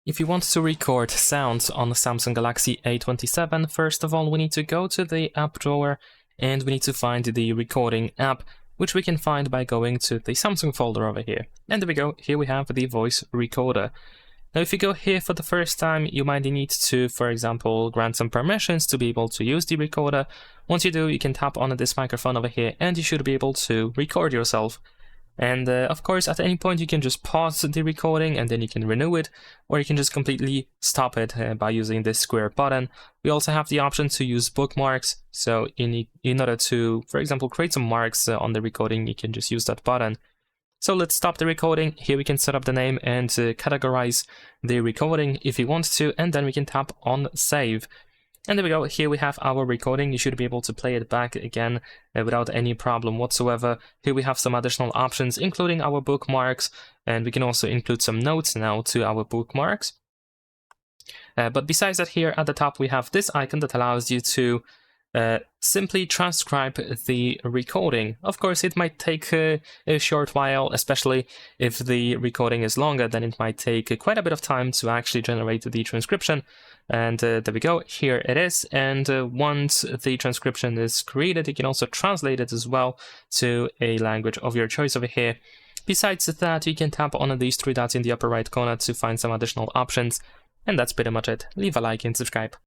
If you want to record sounds on the Samsung Galaxy A27, first of all, we need to go to the app drawer and we need to find the recording app, which we can find by going to the Samsung folder over here. And there we go, here we have the voice recorder. Now, if you go here for the first time, you might need to, for example, grant some permissions to be able to use the recorder. Once you do, you can tap on this microphone over here and you should be able to record yourself. And of course, at any point you can just pause the recording and then you can renew it, or you can just completely stop it by using this square button. We also have the option to use bookmarks, so in order to, for example, create some marks on the recording, you can just use that button. So let's stop the recording. Here we can set up the name and categorize the recording if you want to, and then we can tap on save. And there we go, here we have our recording. You should be able to play it back again without any problem whatsoever. Here we have some additional options, including our bookmarks, and we can also include some notes now to our bookmarks. But besides that, here at the top we have this icon that allows you to simply transcribe the recording. Of course, it might take a short while, especially if the recording is longer, then it might take quite a bit of time to actually generate the transcription. And there we go, here it is. And once the transcription is created, you can also translate it as well to a language of your choice over here. Besides that, you can tap on these three dots in the upper right corner to find some additional options. And that's pretty much it. Leave a like and subscribe.